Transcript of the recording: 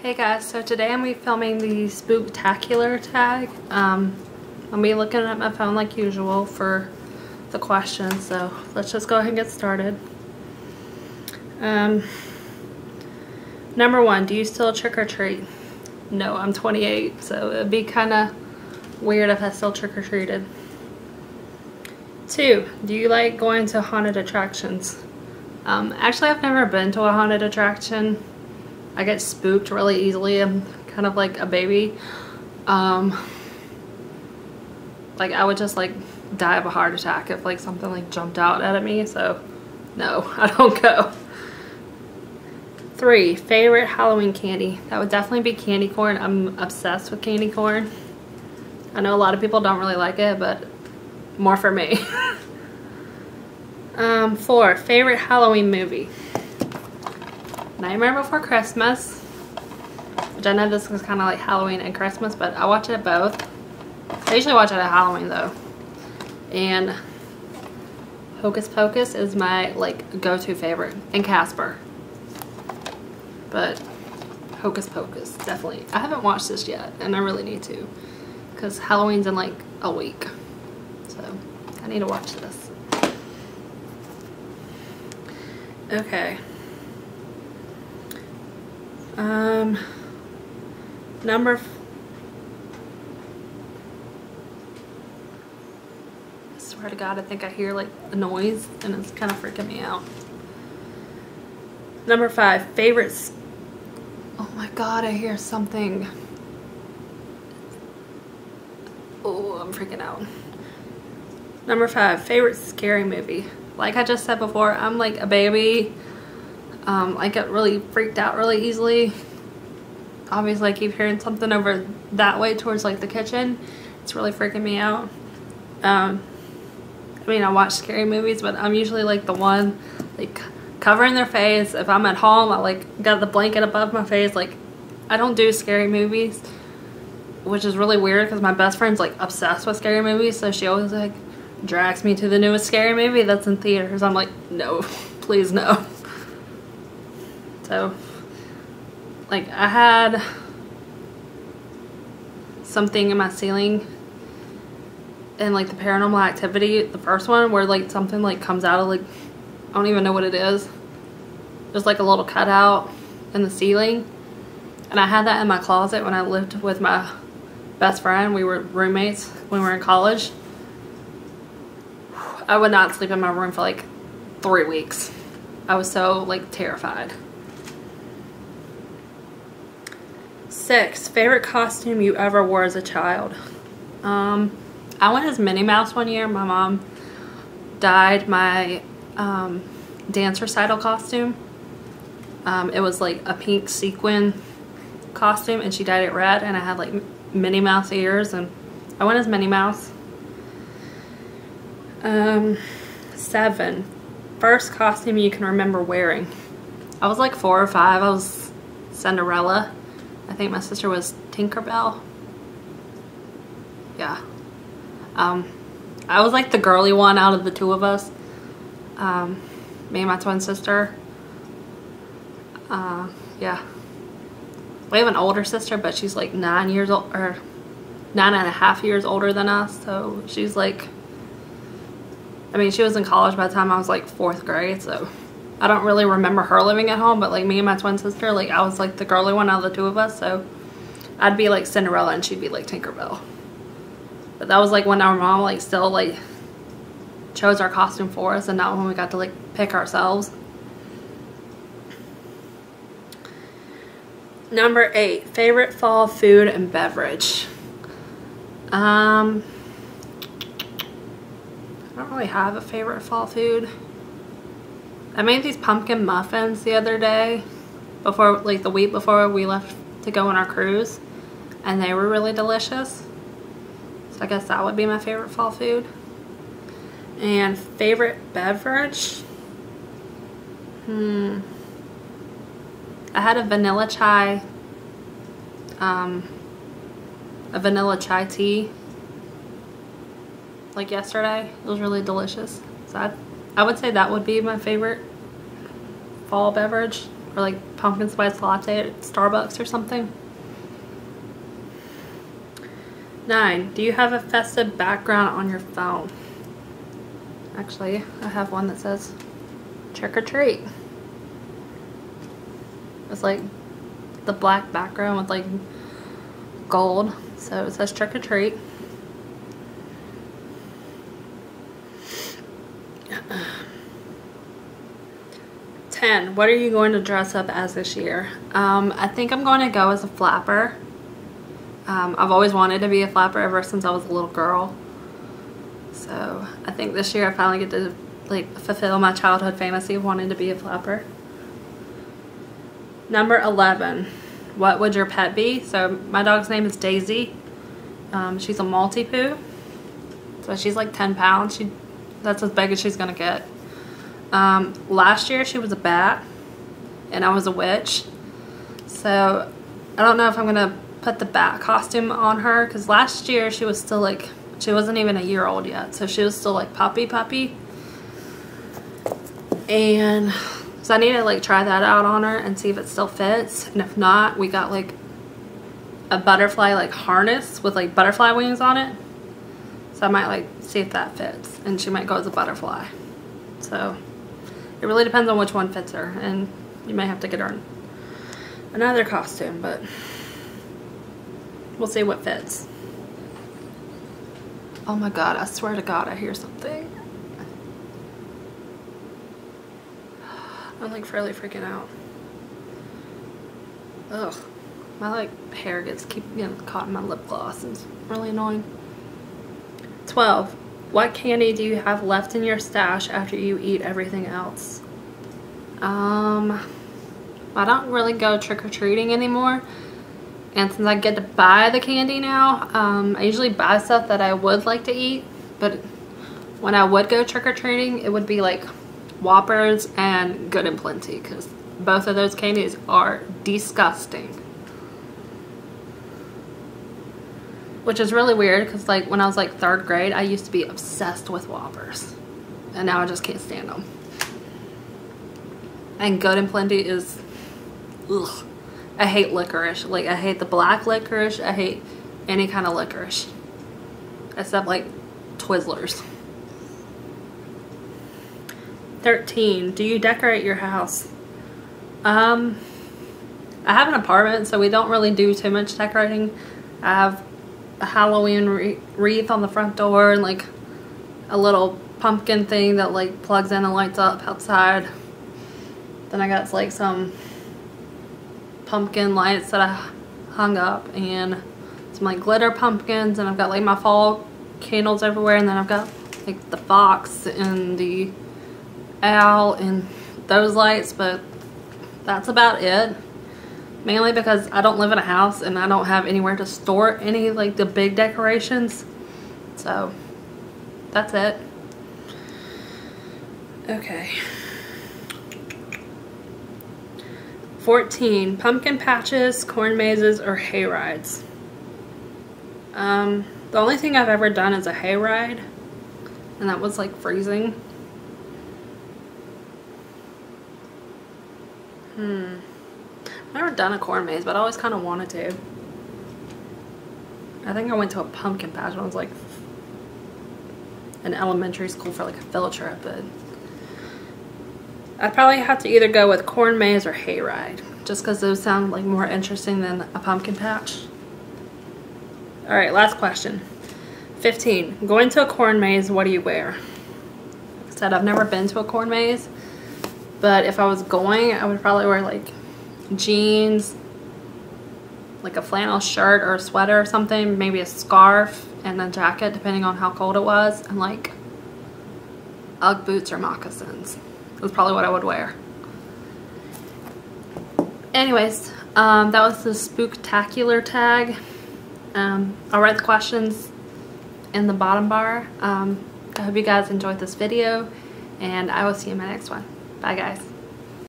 Hey guys, so today I'm going to be filming the Spooktcular Tag. I'll be looking at my phone like usual for the questions, so let's just go ahead and get started. Number 1, do you still trick or treat? No, I'm 28, so it'd be kind of weird if I still trick or treated. 2, do you like going to haunted attractions? Actually, I've never been to a haunted attraction. I get spooked really easily. I'm kind of like a baby. Like I would just like die of a heart attack if like something like jumped out at me, so no, I don't go. 3, favorite Halloween candy. That would definitely be candy corn. I'm obsessed with candy corn. I know a lot of people don't really like it, but more for me. 4, favorite Halloween movie. Nightmare Before Christmas, which I know this is kind of like Halloween and Christmas, but I watch it both. I usually watch it at Halloween though. And Hocus Pocus is my like go-to favorite, and Casper. But Hocus Pocus, definitely. I haven't watched this yet, and I really need to, because Halloween's in like a week, so I need to watch this. Okay. I swear to God, I think I hear like a noise and it's kind of freaking me out. Number 5, favorites. Oh my God, I hear something. Oh, I'm freaking out. Number 5, favorite scary movie. Like I just said before, I'm like a baby. I get really freaked out really easily. Obviously, I keep hearing something over that way towards like the kitchen. It's really freaking me out. I mean, I watch scary movies, but I'm usually like the one like covering their face. If I'm at home, I like got the blanket above my face. Like, I don't do scary movies, which is really weird because my best friend's like obsessed with scary movies, so she always like drags me to the newest scary movie that's in theaters. I'm like, no, please no. So, like, I had something in my ceiling in like the Paranormal Activity, the first one, where like something like comes out of like, I don't even know what it is. There's like a little cutout in the ceiling, and I had that in my closet when I lived with my best friend. We were roommates when we were in college. I would not sleep in my room for like 3 weeks. I was so like terrified. 6, favorite costume you ever wore as a child. I went as Minnie Mouse one year. My mom dyed my dance recital costume. It was like a pink sequin costume, and she dyed it red, and I had like Minnie Mouse ears, and I went as Minnie Mouse. 7, first costume you can remember wearing. I was like 4 or 5. I was Cinderella. I think my sister was Tinkerbell. Yeah. I was like the girly one out of the two of us. Me and my twin sister. Yeah. We have an older sister, but she's like 9 years old, or 9.5 years older than us. So she's like, I mean, she was in college by the time I was like 4th grade, so I don't really remember her living at home, but like me and my twin sister, like I was like the girly one out of the two of us, so I'd be like Cinderella and she'd be like Tinkerbell. But that was like when our mom like still like chose our costume for us, and not when we got to like pick ourselves. Number 8, favorite fall food and beverage. I don't really have a favorite fall food. I made these pumpkin muffins the other day, before like the week before we left to go on our cruise, and they were really delicious. So I guess that would be my favorite fall food. And favorite beverage? I had a vanilla chai, a vanilla chai tea like yesterday. It was really delicious. So I would say that would be my favorite fall beverage. or like pumpkin spice latte at Starbucks or something. 9. Do you have a festive background on your phone? Actually, I have one that says trick or treat. It's like the black background with like gold, so it says trick or treat. 10. What are you going to dress up as this year? I think I'm going to go as a flapper. I've always wanted to be a flapper ever since I was a little girl. So I think this year I finally get to like fulfill my childhood fantasy of wanting to be a flapper. Number 11. What would your pet be? So my dog's name is Daisy. She's a Maltipoo. So she's like 10 pounds. That's as big as she's gonna get. Last year she was a bat and I was a witch. So I don't know if I'm gonna put the bat costume on her, because last year she was still like, she wasn't even a year old yet, so she was still like puppy. And so I need to like try that out on her and see if it still fits, and if not, we got like a butterfly like harness with like butterfly wings on it, so I might like see if that fits, and she might go as a butterfly. So it really depends on which one fits her, and you may have to get her another costume, but we'll see what fits. Oh my god, I swear to god I hear something. I'm like really freaking out. Ugh. My like hair keep getting caught in my lip gloss. It's really annoying. 12. What candy do you have left in your stash after you eat everything else? I don't really go trick-or-treating anymore. And since I get to buy the candy now, I usually buy stuff that I would like to eat. But when I would go trick-or-treating, it would be like Whoppers and Good and Plenty, because both of those candies are disgusting. Which is really weird, because like when I was like 3rd grade, I used to be obsessed with Whoppers. And now I just can't stand them. And Good and Plenty is, ugh. I hate licorice. Like, I hate the black licorice. I hate any kind of licorice. Except, like, Twizzlers. 13. Do you decorate your house? I have an apartment, so we don't really do too much decorating. I have a Halloween wreath on the front door and, like, a little pumpkin thing that, like, plugs in and lights up outside. Then I got, like, some pumpkin lights that I hung up, and some like glitter pumpkins, and I've got like my fall candles everywhere, and then I've got like the fox and the owl and those lights, but that's about it. Mainly because I don't live in a house and I don't have anywhere to store any like the big decorations, so that's it. Okay. 14. Pumpkin patches, corn mazes, or hayrides? The only thing I've ever done is a hayride, and that was like freezing. I've never done a corn maze, but I always kind of wanted to. I think I went to a pumpkin patch when I was like in elementary school for like a field trip, but I'd probably have to either go with corn maze or hayride, just because those sound like more interesting than a pumpkin patch. Alright, last question. 15. Going to a corn maze, what do you wear? Like I said, I've never been to a corn maze, but if I was going, I would probably wear like jeans, like a flannel shirt or a sweater or something, maybe a scarf and a jacket depending on how cold it was, and like Ugg boots or moccasins. That's probably what I would wear. Anyways, that was the Spooktcular Tag. I'll write the questions in the bottom bar. I hope you guys enjoyed this video, and I will see you in my next one. Bye guys.